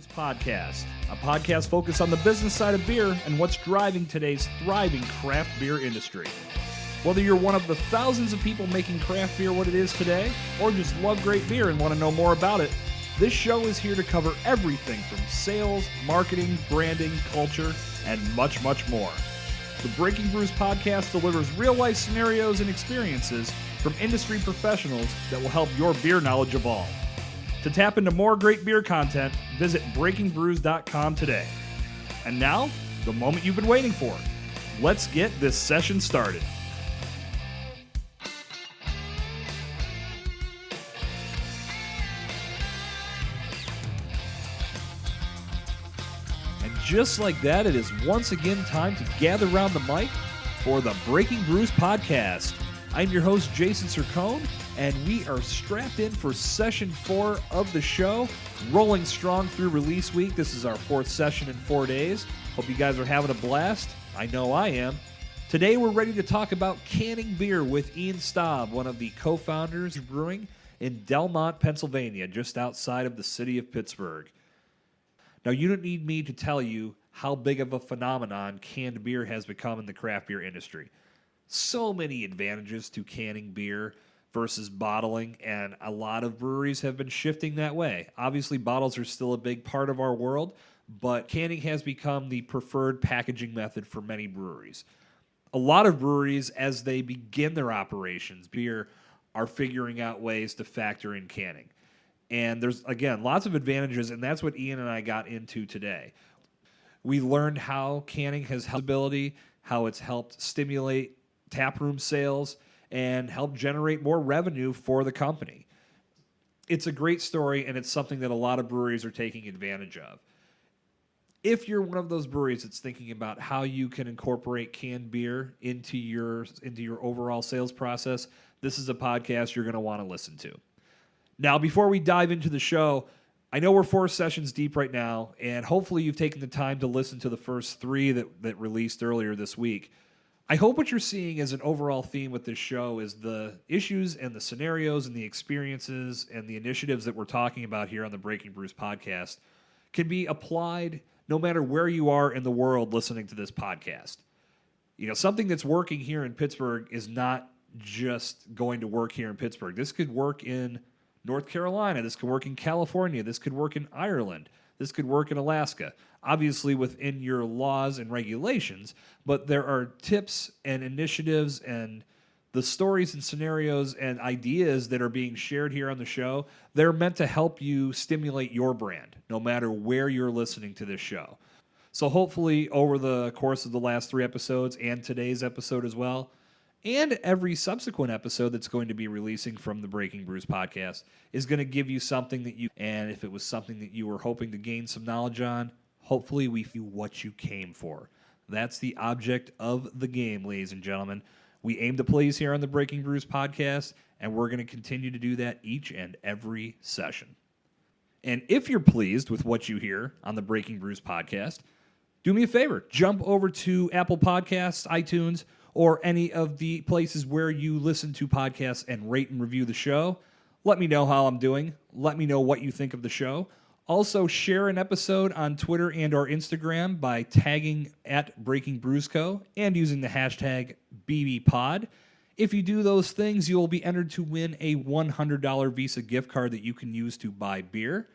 Podcast, a podcast focused on the business side of beer and what's driving today's thriving craft beer industry. Whether you're one of the thousands of people making craft beer what it is today, or just love great beer and want to know more about it, this show is here to cover everything from sales, marketing, branding, culture, and much, much more. The Breaking Brews Podcast delivers real-life scenarios and experiences from industry professionals that will help your beer knowledge evolve. To tap into more great beer content, visit breakingbrews.com today. And now, the moment you've been waiting for. Let's get this session started. And just like that, it is once again time to gather around the mic for the Breaking Brews Podcast. I'm your host, Jason Cercone, and we are strapped in for session 4 of the show, rolling strong through release week. This is our 4th session in 4 days. Hope you guys are having a blast. I know I am. Today we're ready to talk about canning beer with Ian Staab, one of the co-founders of brewing in Delmont, Pennsylvania, just outside of the city of Pittsburgh. Now, you don't need me to tell you how big of a phenomenon canned beer has become in the craft beer industry. So many advantages to canning beer versus bottling, and a lot of breweries have been shifting that way. Obviously, bottles are still a big part of our world, but canning has become the preferred packaging method for many breweries. A lot of breweries, as they begin their operations, beer, are figuring out ways to factor in canning. And there's, again, lots of advantages, and that's what Ian and I got into today. We learned how canning has helped ability, how it's helped stimulate taproom sales, and help generate more revenue for the company. It's a great story, and it's something that a lot of breweries are taking advantage of. If you're one of those breweries that's thinking about how you can incorporate canned beer into your overall sales process, this is a podcast you're going to want to listen to. Now, before we dive into the show, I know we're 4 sessions deep right now, and hopefully you've taken the time to listen to the first 3 that released earlier this week. I hope what you're seeing as an overall theme with this show is the issues and the scenarios and the experiences and the initiatives that we're talking about here on the Breaking Brews Podcast can be applied no matter where you are in the world listening to this podcast. You know, something that's working here in Pittsburgh is not just going to work here in Pittsburgh. This could work in North Carolina. This could work in California. This could work in Ireland. This could work in Alaska. Obviously within your laws and regulations, but there are tips and initiatives and the stories and scenarios and ideas that are being shared here on the show. They're meant to help you stimulate your brand, no matter where you're listening to this show. So hopefully over the course of the last 3 episodes and today's episode as well, and every subsequent episode that's going to be releasing from the Breaking Brews Podcast is going to give you something that you, and if it was something that you were hoping to gain some knowledge on, hopefully we feel what you came for. That's the object of the game, ladies and gentlemen. We aim to please here on the Breaking Brews Podcast, and we're going to continue to do that each and every session. And if you're pleased with what you hear on the Breaking Brews Podcast, do me a favor. Jump over to Apple Podcasts, iTunes, or any of the places where you listen to podcasts and rate and review the show. Let me know how I'm doing. Let me know what you think of the show. Also, share an episode on Twitter and or Instagram by tagging at Breaking Brews Co. and using the hashtag BBPod. If you do those things, you'll be entered to win a $100 Visa gift card that you can use to buy beer.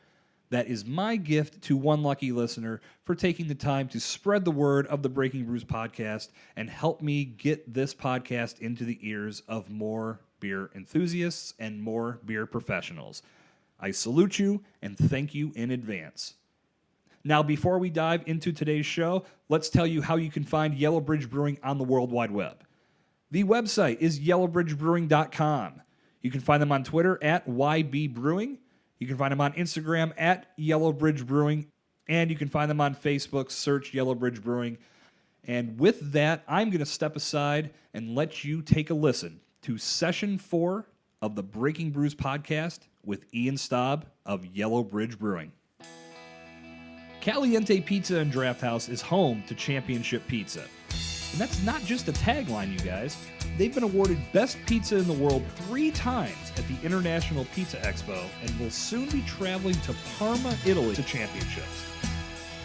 That is my gift to one lucky listener for taking the time to spread the word of the Breaking Brews Podcast and help me get this podcast into the ears of more beer enthusiasts and more beer professionals. I salute you and thank you in advance. Now, before we dive into today's show, let's tell you how you can find Yellow Bridge Brewing on the World Wide Web. The website is yellowbridgebrewing.com. You can find them on Twitter at YBBrewing. You can find them on Instagram at Yellow Bridge Brewing, and you can find them on Facebook. Search Yellow Bridge Brewing. And with that, I'm going to step aside and let you take a listen to Session 4 of the Breaking Brews Podcast with Ian Staab of Yellow Bridge Brewing. Caliente Pizza and Draft House is home to championship pizza. And that's not just a tagline, you guys. They've been awarded Best Pizza in the World 3 times at the International Pizza Expo and will soon be traveling to Parma, Italy to championships.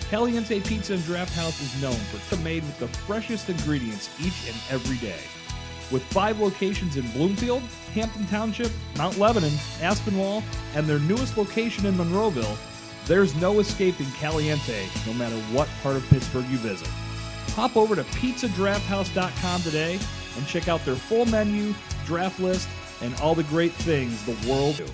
Caliente Pizza and Draft House is known for pizza made with the freshest ingredients each and every day. With 5 locations in Bloomfield, Hampton Township, Mount Lebanon, Aspinwall, and their newest location in Monroeville, there's no escaping Caliente no matter what part of Pittsburgh you visit. Hop over to pizzadrafthouse.com today and check out their full menu, draft list, and all the great things the world do.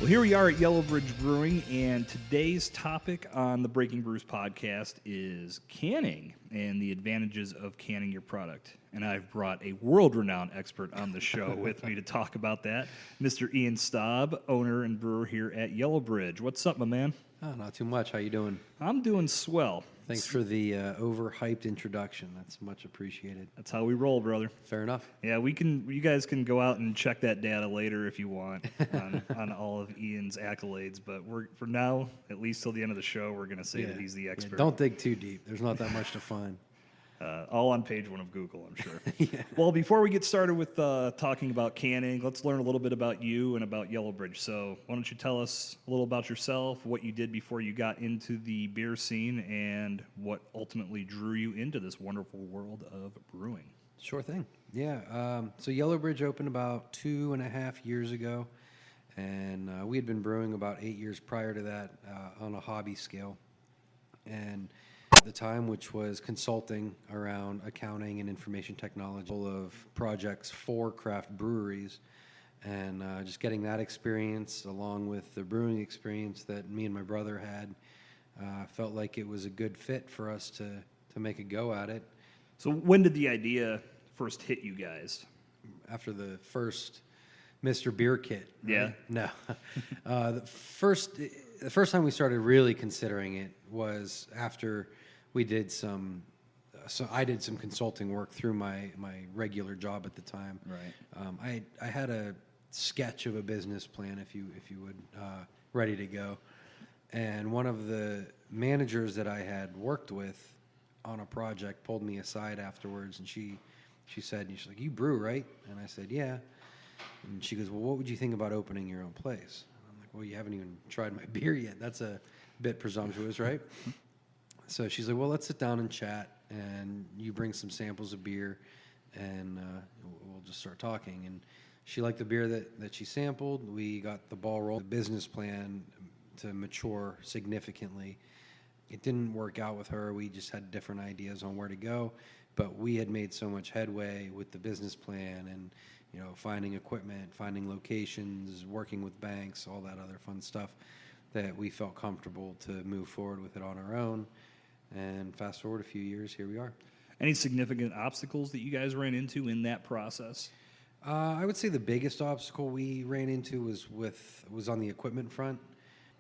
Well, here we are at Yellow Bridge Brewing, and today's topic on the Breaking Brews podcast is canning and the advantages of canning your product. And I've brought a world-renowned expert on the show with me to talk about that, Mr. Ian Staab, owner and brewer here at Yellow Bridge. What's up, my man? Oh, not too much. How you doing? I'm doing swell. Thanks for the overhyped introduction. That's much appreciated. That's how we roll, brother. Fair enough. Yeah, you guys can go out and check that data later if you want on all of Ian's accolades. But for now, at least till the end of the show, we're going to say that he's the expert. Yeah, don't dig too deep. There's not that much to find. All on page 1 of Google, I'm sure. Yeah. Well, before we get started with talking about canning, let's learn a little bit about you and about Yellow Bridge. So why don't you tell us a little about yourself, what you did before you got into the beer scene, and what ultimately drew you into this wonderful world of brewing? Sure thing. Yeah. So Yellow Bridge opened about 2.5 years ago, and we had been brewing about 8 years prior to that on a hobby scale. And at the time, which was consulting around accounting and information technology, full of projects for craft breweries, and just getting that experience along with the brewing experience that me and my brother had, felt like it was a good fit for us to make a go at it. So when did the idea first hit you guys? After the first Mr. Beer Kit. Right? Yeah. No. The first time we started really considering it was after we did I did some consulting work through my regular job at the time. Right. I had a sketch of a business plan, if you would, ready to go. And one of the managers that I had worked with on a project pulled me aside afterwards, and she said, she's like, "You brew, right?" And I said, "Yeah." And she goes, "Well, what would you think about opening your own place?" And I'm like, "Well, you haven't even tried my beer yet. That's a bit presumptuous, right?" So she's like, "Well, let's sit down and chat, and you bring some samples of beer, and we'll just start talking." And she liked the beer that she sampled. We got the ball rolling. The business plan to mature significantly. It didn't work out with her. We just had different ideas on where to go, but we had made so much headway with the business plan and finding equipment, finding locations, working with banks, all that other fun stuff, that we felt comfortable to move forward with it on our own. And fast forward a few years, here we are. Any significant obstacles that you guys ran into in that process? I would say the biggest obstacle we ran into was on the equipment front.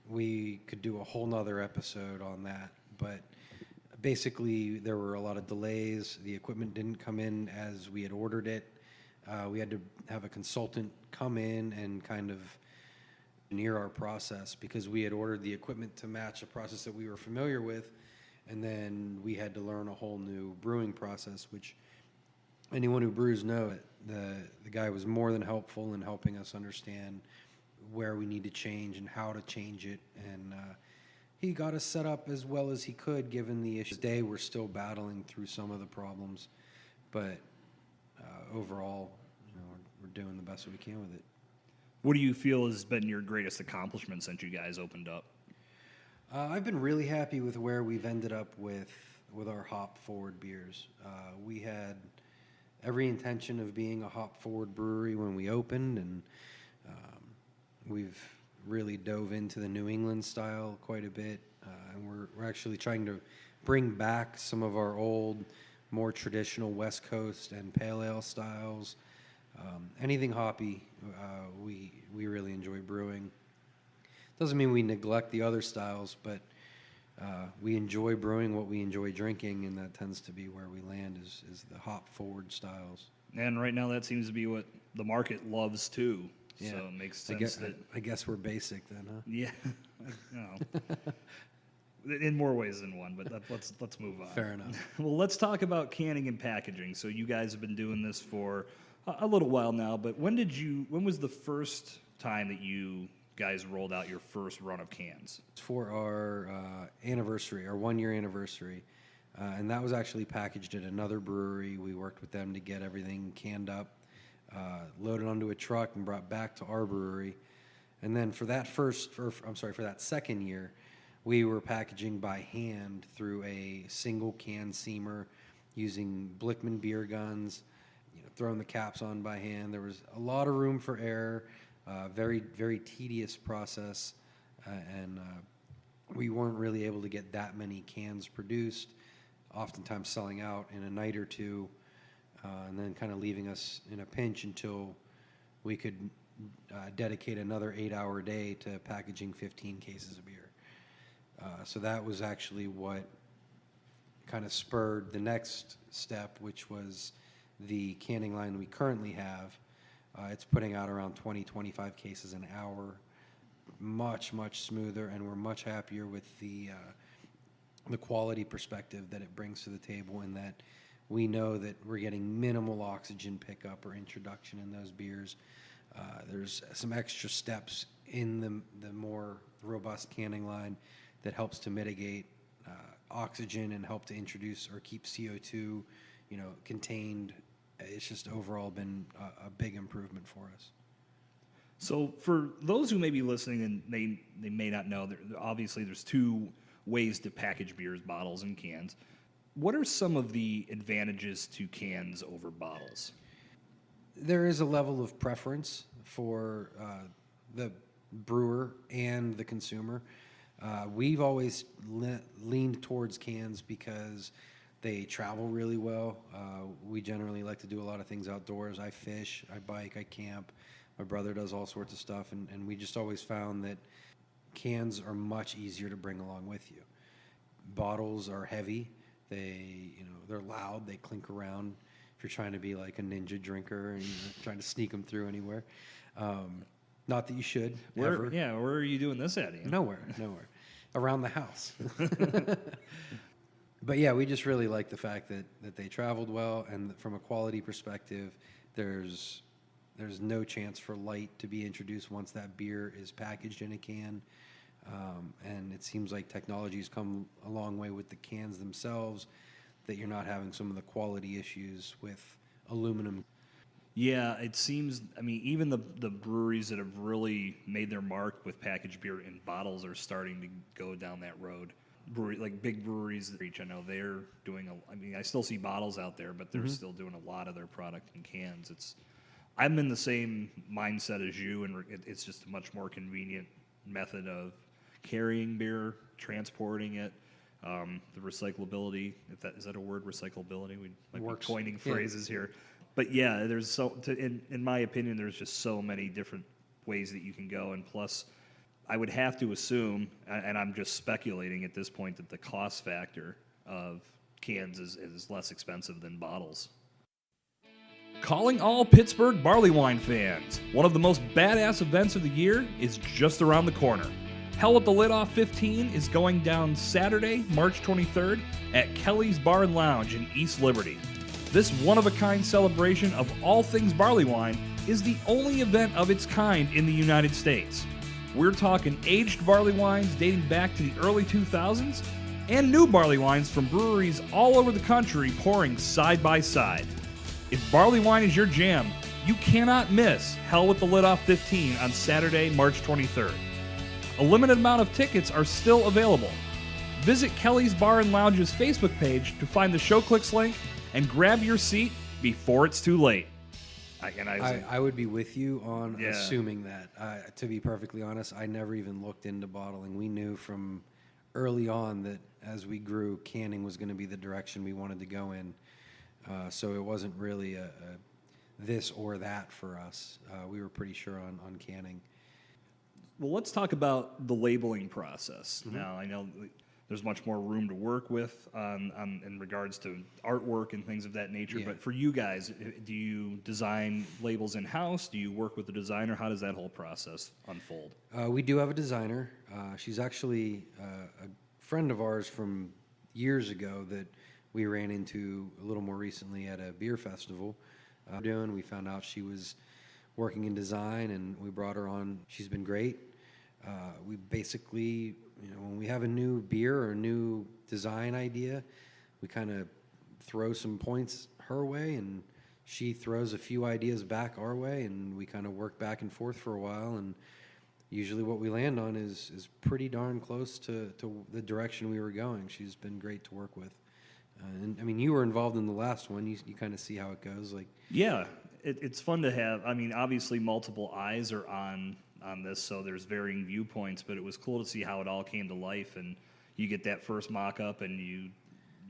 We could do a whole nother episode on that, but basically there were a lot of delays. The equipment didn't come in as we had ordered it. We had to have a consultant come in and kind of engineer our process because we had ordered the equipment to match a process that we were familiar with. And then we had to learn a whole new brewing process, which anyone who brews knows. The guy was more than helpful in helping us understand where we need to change and how to change it. And he got us set up as well as he could, given the issues. Today, we're still battling through some of the problems, but overall, we're doing the best we can with it. What do you feel has been your greatest accomplishment since you guys opened up? I've been really happy with where we've ended up with our hop-forward beers. We had every intention of being a hop-forward brewery when we opened, and we've really dove into the New England style quite a bit. And we're actually trying to bring back some of our old, more traditional West Coast and pale ale styles. Anything hoppy, we really enjoy brewing. Doesn't mean we neglect the other styles, but we enjoy brewing what we enjoy drinking, and that tends to be where we land is the hop-forward styles. And right now that seems to be what the market loves, too. Yeah. So it makes sense I guess we're basic then, huh? Yeah. in more ways than one, but let's move on. Fair enough. Well, let's talk about canning and packaging. So you guys have been doing this for a little while now, but when was the first time that you guys rolled out your first run of cans? It's for our anniversary, our 1-year anniversary. And that was actually packaged at another brewery. We worked with them to get everything canned up, loaded onto a truck, and brought back to our brewery. And then for that for that second year, we were packaging by hand through a single can seamer using Blickman beer guns, throwing the caps on by hand. There was a lot of room for error, very, very tedious process, and we weren't really able to get that many cans produced, oftentimes selling out in a night or two, and then kind of leaving us in a pinch until we could dedicate another 8-hour day to packaging 15 cases of beer. So that was actually what kind of spurred the next step, which was the canning line we currently have. It's putting out around 20-25 cases an hour, much smoother, and we're much happier with the quality perspective that it brings to the table, and that we know that we're getting minimal oxygen pickup or introduction in those beers. There's some extra steps in the more robust canning line that helps to mitigate oxygen and help to introduce or keep CO2, contained. It's just overall been a big improvement for us. So for those who may be listening and they may not know, obviously there's two ways to package beers, bottles and cans. What are some of the advantages to cans over bottles? There is a level of preference for the brewer and the consumer. We've always leaned towards cans because they travel really well. We generally like to do a lot of things outdoors. I fish, I bike, I camp. My brother does all sorts of stuff, and we just always found that cans are much easier to bring along with you. Bottles are heavy. They're loud. They clink around if you're trying to be like a ninja drinker and trying to sneak them through anywhere. Not that you should. Where are you doing this at, Ian? Nowhere. Around the house. But yeah, we just really like the fact that they traveled well, and from a quality perspective, there's no chance for light to be introduced once that beer is packaged in a can. And it seems like technology's come a long way with the cans themselves, that you're not having some of the quality issues with aluminum. Yeah, it seems, even the breweries that have really made their mark with packaged beer in bottles are starting to go down that road. Like big breweries, I know they're doing I still see bottles out there, but they're still doing a lot of their product in cans. I'm in the same mindset as you, and it's just a much more convenient method of carrying beer, transporting it, the recyclability. Is that a word, recyclability? We might be coining phrases here. But yeah, in my opinion, there's just so many different ways that you can go, and plus, I would have to assume, and I'm just speculating at this point, that the cost factor of cans is less expensive than bottles. Calling all Pittsburgh barley wine fans. One of the most badass events of the year is just around the corner. Hell with the Lid Off 15 is going down Saturday, March 23rd at Kelly's Bar and Lounge in East Liberty. This one-of-a-kind celebration of all things barley wine is the only event of its kind in the United States. We're talking aged barley wines dating back to the early 2000s and new barley wines from breweries all over the country pouring side by side. If barley wine is your jam, you cannot miss Hell with the Lid Off 15 on Saturday, March 23rd. A limited amount of tickets are still available. Visit Kelly's Bar and Lounge's Facebook page to find the show clicks link and grab your seat before it's too late. I would be with you on assuming that. To be perfectly honest, I never even looked into bottling. We knew from early on that as we grew, canning was going to be the direction we wanted to go in. So it wasn't really a this or that for us. We were pretty sure on canning. Well, let's talk about the labeling process. Mm-hmm. Now, I know there's much more room to work with in regards to artwork and things of that nature. Yeah. But for you guys, do you design labels in-house? Do you work with the designer? How does that whole process unfold? We do have a designer. She's actually a friend of ours from years ago that we ran into a little more recently at a beer festival. We found out she was working in design, and we brought her on. She's been great. We basically, when we have a new beer or a new design idea, we kind of throw some points her way, and she throws a few ideas back our way, and we kind of work back and forth for a while. And usually what we land on is pretty darn close to the direction we were going. She's been great to work with. And I mean, you were involved in the last one. You kind of see how it goes. Yeah, it's fun to have. I mean, obviously multiple eyes are on this, so there's varying viewpoints, but it was cool to see how it all came to life, and you get that first mock-up, and you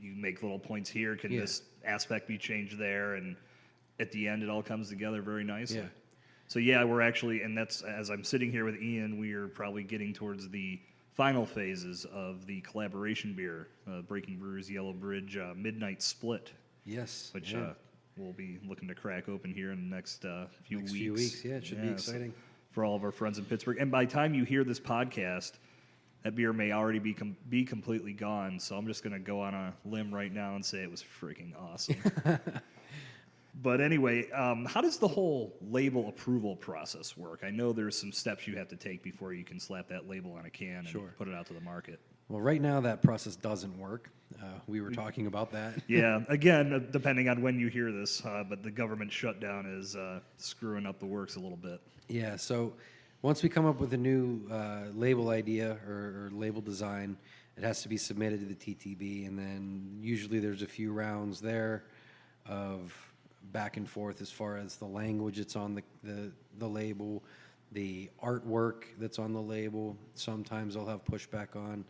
make little points here. Can this aspect be changed there? And at the end, it all comes together very nicely. Yeah. So yeah, we're actually, and that's, as I'm sitting here with Ian, we are probably getting towards the final phases of the collaboration beer, Breaking Brews Yellow Bridge Midnight Split. Yes. Which we'll be looking to crack open here in the next few weeks. Few weeks, yeah, it should be exciting. So for all of our friends in Pittsburgh. And by the time you hear this podcast, that beer may already be completely gone. So I'm just going to go on a limb right now and say it was freaking awesome. But anyway, how does the whole label approval process work? I know there's some steps you have to take before you can slap that label on a can and put it out to the market. Well, right now that process doesn't work. We were talking about that. Yeah, again, depending on when you hear this, but the government shutdown is screwing up the works a little bit. Yeah, so once we come up with a new label idea or label design, it has to be submitted to the TTB, and then usually there's a few rounds there of back and forth as far as the language that's on the label, the artwork that's on the label. Sometimes they'll have pushback on.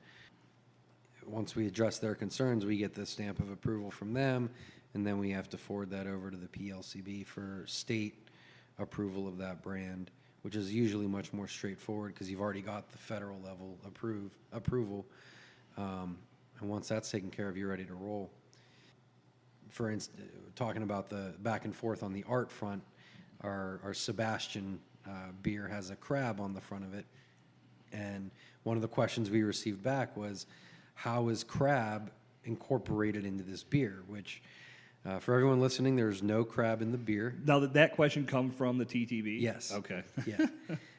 Once we address their concerns, we get the stamp of approval from them, and then we have to forward that over to the PLCB for state approval of that brand, which is usually much more straightforward because you've already got the federal level approval. And once that's taken care of, you're ready to roll. For instance, talking about the back and forth on the art front, our Sebastian beer has a crab on the front of it. And one of the questions we received back was, how is crab incorporated into this beer? Which, for everyone listening, there's no crab in the beer. Now, did that question come from the TTB? Yes. Okay. Yeah.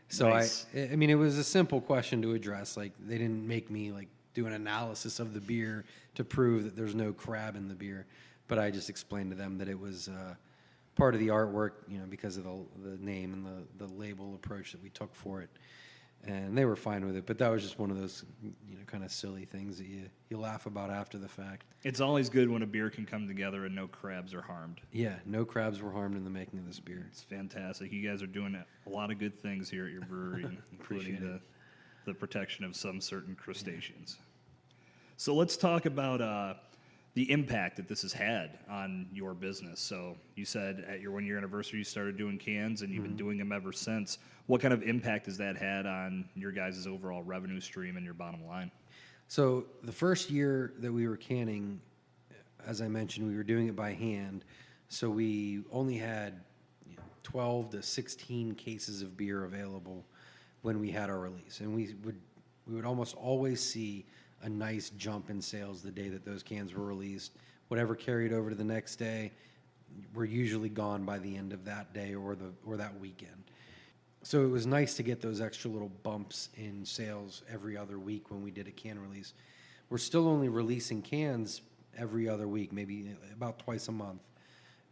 So Nice. I mean, it was a simple question to address. Like, they didn't make me do an analysis of the beer to prove that there's no crab in the beer. But I just explained to them that it was part of the artwork, because of the name and the label approach that we took for it. And they were fine with it. But that was just one of those, kind of silly things that you laugh about after the fact. It's always good when a beer can come together and no crabs are harmed. Yeah, no crabs were harmed in the making of this beer. It's fantastic. You guys are doing a lot of good things here at your brewery, including the protection of some certain crustaceans. So let's talk about the impact that this has had on your business. So you said at your 1-year anniversary you started doing cans, and you've been doing them ever since. What kind of impact has that had on your guys' overall revenue stream and your bottom line? So the first year that we were canning, as I mentioned, we were doing it by hand. So we only had 12 to 16 cases of beer available when we had our release. And we would almost always see a nice jump in sales the day that those cans were released. Whatever carried over to the next day, were usually gone by the end of that day or that weekend. So it was nice to get those extra little bumps in sales every other week when we did a can release. We're still only releasing cans every other week, maybe about twice a month.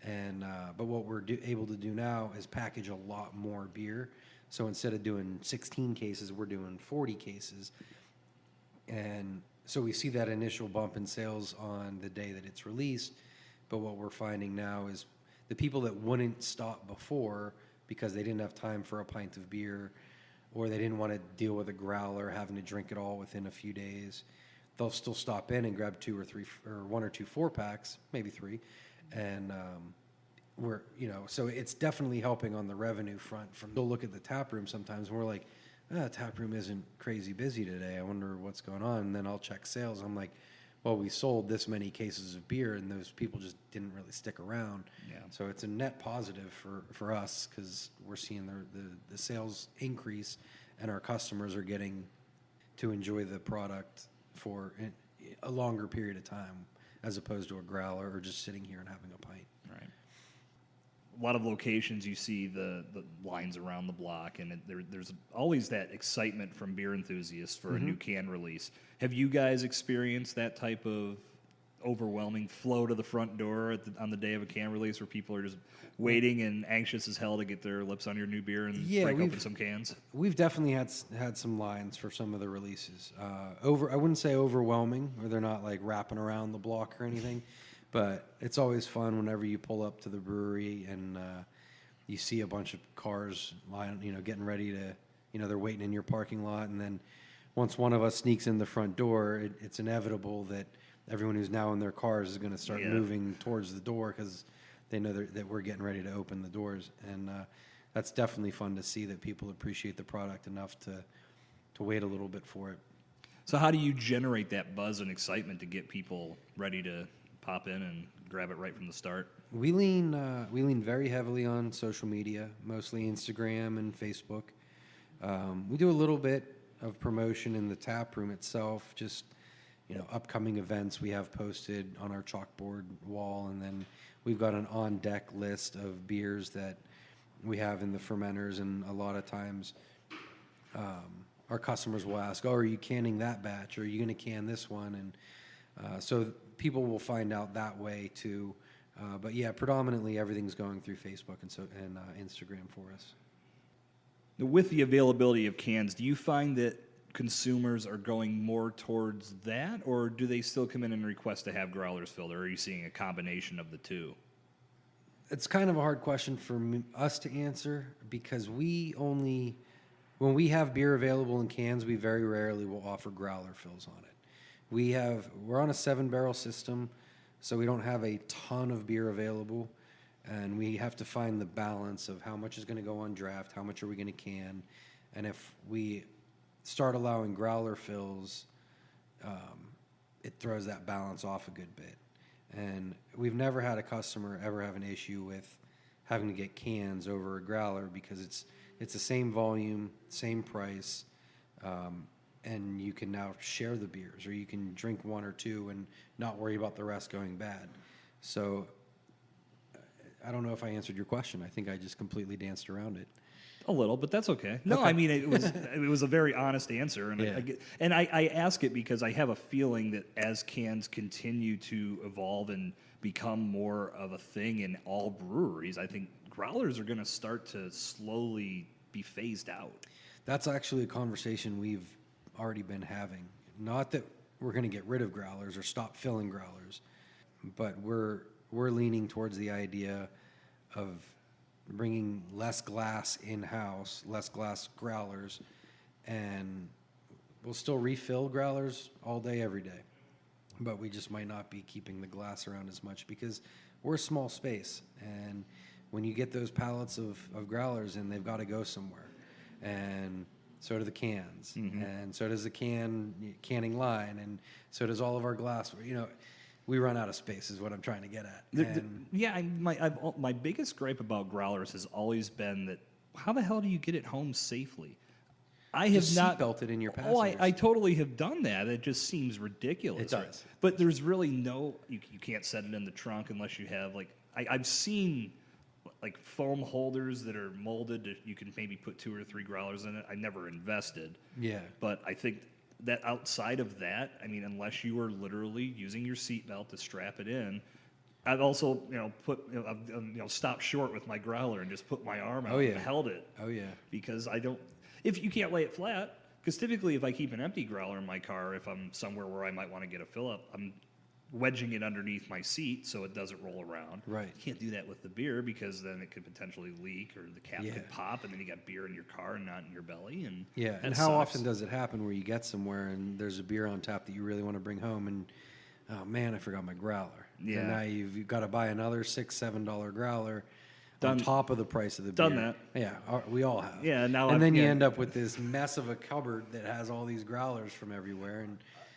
And but what we're able to do now is package a lot more beer. So instead of doing 16 cases, we're doing 40 cases. And so we see that initial bump in sales on the day that it's released. But what we're finding now is the people that wouldn't stop before because they didn't have time for a pint of beer, or they didn't want to deal with a growler, having to drink it all within a few days, they'll still stop in and grab 2 or 3 or 1 or 2 4-packs, maybe 3. And so it's definitely helping on the revenue front. They'll look at the tap room sometimes and we're like, tap room isn't crazy busy today. I wonder what's going on. And then I'll check sales. I'm like, well, we sold this many cases of beer and those people just didn't really stick around. Yeah. So it's a net positive for us because we're seeing the sales increase and our customers are getting to enjoy the product for a longer period of time, as opposed to a growler or just sitting here and having a pint. Right. A lot of locations you see the lines around the block, and there's always that excitement from beer enthusiasts for a new can release. Have you guys experienced that type of overwhelming flow to the front door on the day of a can release, where people are just waiting and anxious as hell to get their lips on your new beer and break open some cans? We've definitely had some lines for some of the releases. I wouldn't say overwhelming, or they're not like wrapping around the block or anything, but it's always fun whenever you pull up to the brewery and you see a bunch of cars getting ready to, they're waiting in your parking lot, and then once one of us sneaks in the front door, it's inevitable that everyone who's now in their cars is going to start moving towards the door because they know that we're getting ready to open the doors. And that's definitely fun to see that people appreciate the product enough to wait a little bit for it. So how do you generate that buzz and excitement to get people ready to pop in and grab it right from the start? We lean very heavily on social media, mostly Instagram and Facebook. We do a little bit of promotion in the tap room itself, just upcoming events we have posted on our chalkboard wall, and then we've got an on-deck list of beers that we have in the fermenters, and a lot of times our customers will ask, are you canning that batch, or are you going to can this one? And so people will find out that way too. But yeah, predominantly everything's going through Facebook and Instagram for us. With the availability of cans, do you find that consumers are going more towards that, or do they still come in and request to have growlers filled, or are you seeing a combination of the two? It's kind of a hard question for us to answer, because when we have beer available in cans, we very rarely will offer growler fills on it. We're on a 7-barrel system, so we don't have a ton of beer available, and we have to find the balance of how much is going to go on draft, how much are we going to can, and if we start allowing growler fills, it throws that balance off a good bit. And we've never had a customer ever have an issue with having to get cans over a growler, because it's the same volume, same price, and you can now share the beers, or you can drink one or two and not worry about the rest going bad. So I don't know if I answered your question. I think I just completely danced around it. A little, but that's okay. No, okay. I mean, it was a very honest answer, and I ask it because I have a feeling that as cans continue to evolve and become more of a thing in all breweries, I think growlers are going to start to slowly be phased out. That's actually a conversation we've already been having. Not that we're going to get rid of growlers or stop filling growlers, but we're leaning towards the idea of bringing less glass in-house, less glass growlers, and we'll still refill growlers all day, every day. But we just might not be keeping the glass around as much, because we're a small space, and when you get those pallets of growlers in, they've got to go somewhere. And so do the cans, and so does the canning line, and so does all of our glass. We run out of space is what I'm trying to get at. My biggest gripe about growlers has always been that how the hell do you get it home safely? I have just not belted in your passengers. I totally have done that. It just seems ridiculous. It does. But there's really you can't set it in the trunk unless you have I've seen foam holders that are molded. You can maybe put 2 or 3 growlers in it. I never invested. Yeah. But I think that outside of that, I mean, unless you are literally using your seatbelt to strap it in, I've also, stopped short with my growler and just put my arm out and held it. Oh, yeah. Because if you can't lay it flat, because typically if I keep an empty growler in my car, if I'm somewhere where I might want to get a fill up, I'm wedging it underneath my seat so it doesn't roll around. Right. You can't do that with the beer, because then it could potentially leak, or the cap could pop, and then you got beer in your car and not in your belly. And how often does it happen where you get somewhere and there's a beer on tap that you really want to bring home, and oh man, I forgot my growler. Yeah. And now you've got to buy another $6-7 growler on top of the price of the beer. Done that. Yeah, we all have. Yeah. Then you end up with this mess of a cupboard that has all these growlers from everywhere. And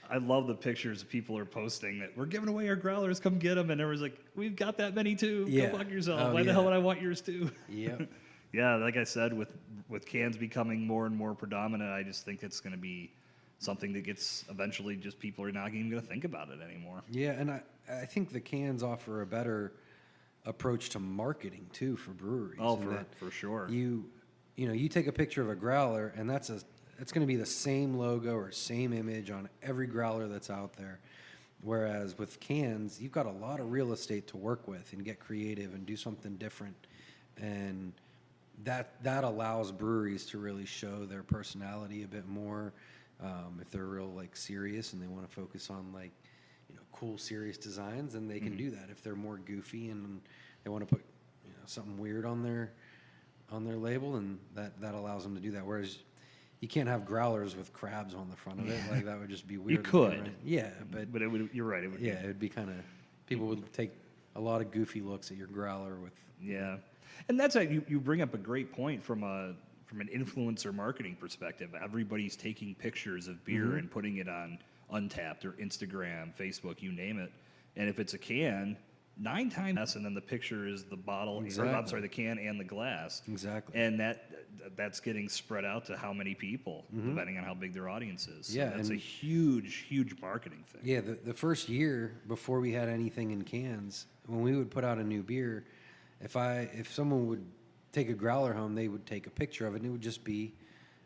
I love the pictures people are posting that we're giving away our growlers, come get them, and everyone's like, we've got that many too. Yeah. Go fuck yourself. Why the hell would I want yours too? Yep. Yeah, like I said, with cans becoming more and more predominant, I just think it's going to be something that gets eventually just people are not even going to think about it anymore. Yeah, and I think the cans offer a better approach to marketing too for breweries. Oh, in that for sure. You take a picture of a growler, and it's going to be the same logo or same image on every growler that's out there. Whereas with cans, you've got a lot of real estate to work with and get creative and do something different, and that allows breweries to really show their personality a bit more. If they're real serious and they want to focus on cool serious designs, then they can do that. If they're more goofy and they want to put something weird on their label, and that allows them to do that. Whereas you can't have growlers with crabs on the front of it. That would just be weird. You could, right? Yeah, but it would. You're right. It would. Yeah, it would be kind of, people would take a lot of goofy looks at your growler with. Yeah, and that's you bring up a great point from an influencer marketing perspective. Everybody's taking pictures of beer and putting it on Untapped or Instagram, Facebook, you name it. And if it's a can, 9 times, and then the picture is the bottle, Exactly. or, I'm sorry, the can and the glass. Exactly. And that's getting spread out to how many people, depending on how big their audience is. So Yeah, that's a and- huge marketing thing. Yeah, the first year before we had anything in cans, when we would put out a new beer, if someone would take a growler home, they would take a picture of it, and it would just be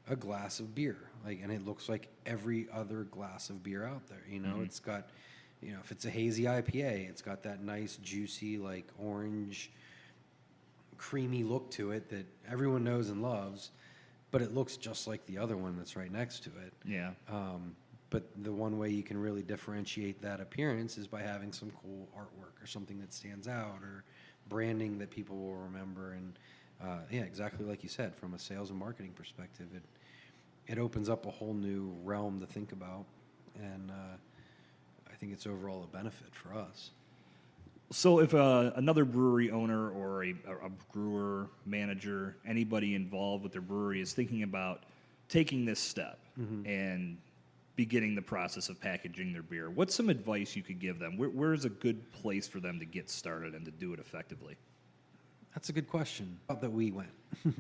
a glass of beer, and it looks like every other glass of beer out there. It's got, if it's a hazy IPA, it's got that nice juicy orange, creamy look to it that everyone knows and loves, but it looks just like the other one that's right next to it. Yeah. But the one way you can really differentiate that appearance is by having some cool artwork or something that stands out, or branding that people will remember. And yeah, exactly like you said, from a sales and marketing perspective, it opens up a whole new realm to think about, and I think it's overall a benefit for us. So if another brewery owner or a brewer, manager, anybody involved with their brewery is thinking about taking this step and beginning the process of packaging their beer, what's some advice you could give them? Where's a good place for them to get started and to do it effectively? That's a good question. That we went.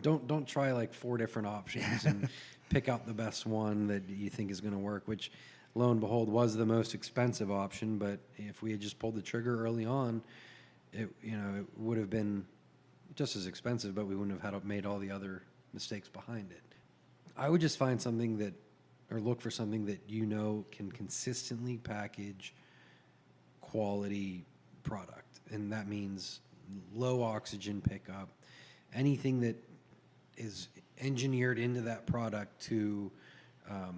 Don't try 4 different options and pick out the best one that you think is going to work, which lo and behold was the most expensive option. But if we had just pulled the trigger early on, it would have been just as expensive, but we wouldn't have made all the other mistakes behind it. I would just find something or look for something that can consistently package quality product, and that means low oxygen pickup, anything that is engineered into that product to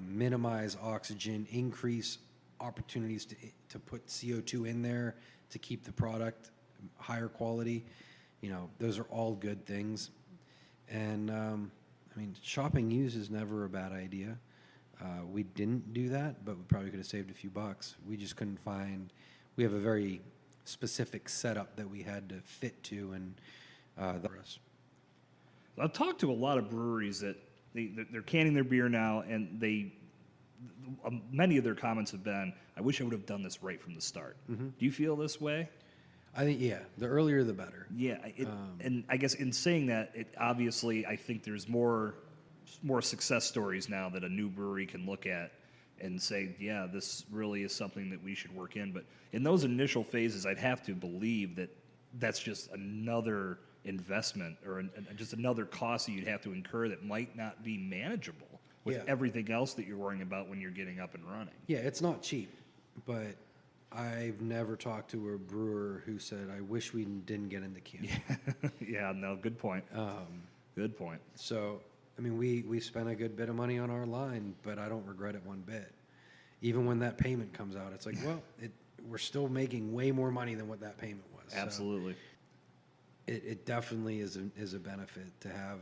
minimize oxygen, increase opportunities to put CO2 in there to keep the product higher quality. Those are all good things. And shopping used is never a bad idea. We didn't do that, but we probably could have saved a few bucks. We just couldn't find. We have a very specific setup that we had to fit to, and I've talked to a lot of breweries that they're canning their beer now, and many of their comments have been, "I wish I would have done this right from the start." Do you feel this way? I think, yeah, the earlier the better. Yeah, and I guess in saying that, obviously I think there's more success stories now that a new brewery can look at and say, yeah, this really is something that we should work in. But in those initial phases, I'd have to believe that that's just another investment or just another cost that you'd have to incur that might not be manageable with everything else that you're worrying about when you're getting up and running. Yeah, it's not cheap, but I've never talked to a brewer who said, I wish we didn't get into canning. Yeah, no, good point. Good point. So, we spent a good bit of money on our line, but I don't regret it one bit. Even when that payment comes out, it's we're still making way more money than what that payment was. Absolutely. So it definitely is a benefit to have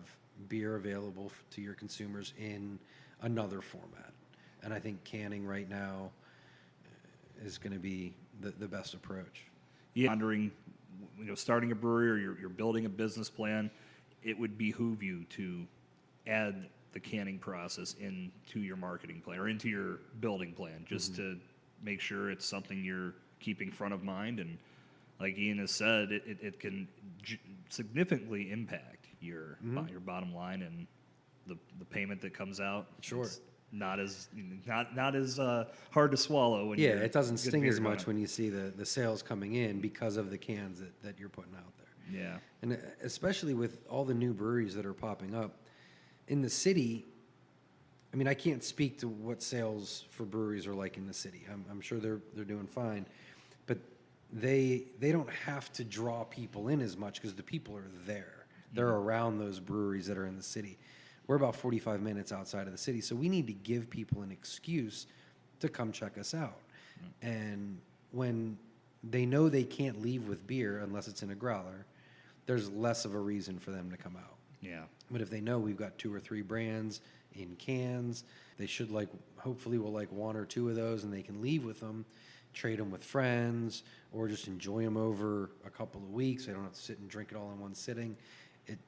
beer available to your consumers in another format. And I think canning right now is going to be the best approach. Yeah, wondering, starting a brewery or you're building a business plan, it would behoove you to add the canning process into your marketing plan or into your building plan, just to make sure it's something you're keeping front of mind. And like Ian has said, it can significantly impact your bottom line and the payment that comes out. Sure. not as hard to swallow. When it doesn't sting as much when you see the sales coming in because of the cans that you're putting out there. Yeah. And especially with all the new breweries that are popping up in the city. I mean, I can't speak to what sales for breweries are like in the city. I'm sure they're doing fine, but they don't have to draw people in as much because the people are there. They're around those breweries that are in the city. We're about 45 minutes outside of the city, so we need to give people an excuse to come check us out. And when they know they can't leave with beer unless it's in a growler, there's less of a reason for them to come out. Yeah. But if they know we've got 2 or 3 brands in cans, they should hopefully will like 1 or 2 of those, and they can leave with them, trade them with friends, or just enjoy them over a couple of weeks. They don't have to sit and drink it all in one sitting.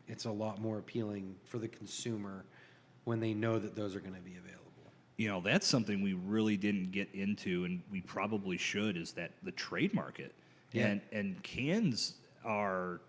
It's a lot more appealing for the consumer when they know that those are going to be available. That's something we really didn't get into, and we probably should, is that the trade market. Yeah. And cans are,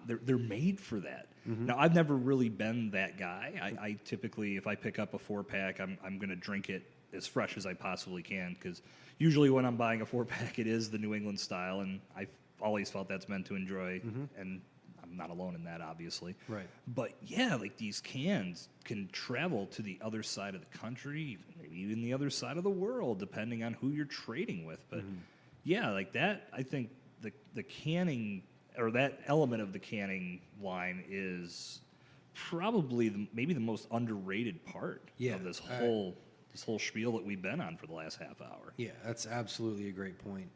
they're made for that. Mm-hmm. Now, I've never really been that guy. I typically, if I pick up a 4-pack, I'm going to drink it as fresh as I possibly can, because usually when I'm buying a 4-pack, it is the New England style, and I've always felt that's meant to enjoy, and I'm not alone in that, obviously. Right. But yeah, these cans can travel to the other side of the country, maybe even the other side of the world, depending on who you're trading with. But yeah, that, I think the canning, or that element of the canning line, is probably maybe the most underrated part of this whole spiel that we've been on for the last half hour. Yeah, that's absolutely a great point.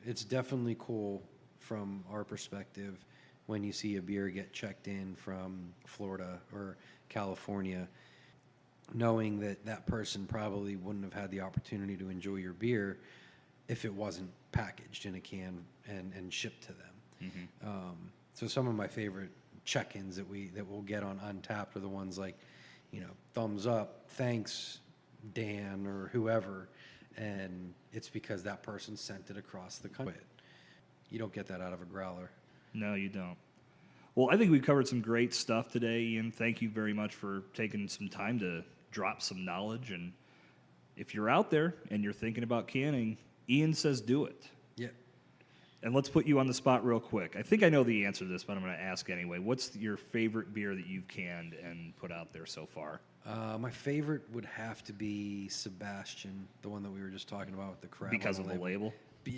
It's definitely cool from our perspective when you see a beer get checked in from Florida or California, knowing that person probably wouldn't have had the opportunity to enjoy your beer if it wasn't packaged in a can and shipped to them. So some of my favorite check-ins that we'll get on Untapped are the ones like, thumbs up, thanks, Dan, or whoever, and it's because that person sent it across the country. You don't get that out of a growler. No, you don't. Well, I think we've covered some great stuff today, Ian. Thank you very much for taking some time to drop some knowledge. And if you're out there and you're thinking about canning, Ian says do it. Yeah. And let's put you on the spot real quick. I think I know the answer to this, but I'm going to ask anyway. What's your favorite beer that you've canned and put out there so far? My favorite would have to be Sebastian, the one that we were just talking about with the crab. Because of the label?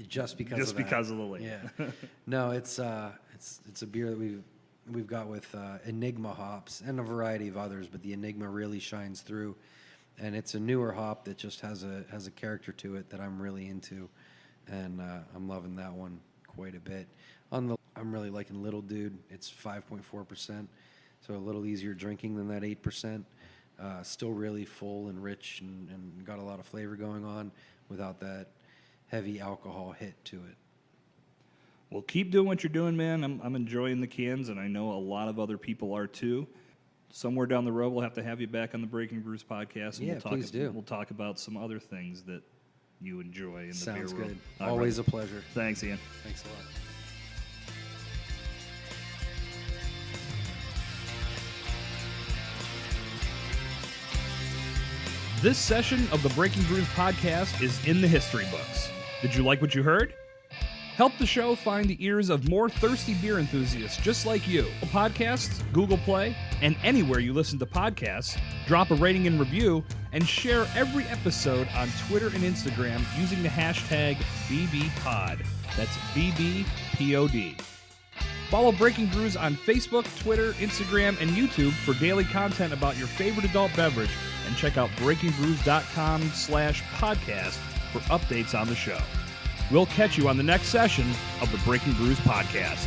Just because just of that. because of the label. Yeah. No, it's a beer that we've got with Enigma hops and a variety of others, but the Enigma really shines through, and it's a newer hop that just has a character to it that I'm really into, and I'm loving that one quite a bit. I'm really liking Little Dude. It's 5.4%, so a little easier drinking than that 8%. Still really full and rich and got a lot of flavor going on without that heavy alcohol hit to it. Well, keep doing what you're doing, man. I'm enjoying the cans, and I know a lot of other people are too. Somewhere down the road, we'll have to have you back on the Breaking Brews podcast, and please do. We'll talk about some other things that you enjoy in the beer world. Sounds good. All Always right. a pleasure. Thanks, Ian. Thanks a lot. This session of the Breaking Brews podcast is in the history books. Did you like what you heard? Help the show find the ears of more thirsty beer enthusiasts just like you. Podcasts, Google Play, and anywhere you listen to podcasts, drop a rating and review, and share every episode on Twitter and Instagram using the hashtag BBPod. That's BBPOD. Follow Breaking Brews on Facebook, Twitter, Instagram, and YouTube for daily content about your favorite adult beverage, and check out breakingbrews.com/podcast for updates on the show. We'll catch you on the next session of the Breaking Brews podcast.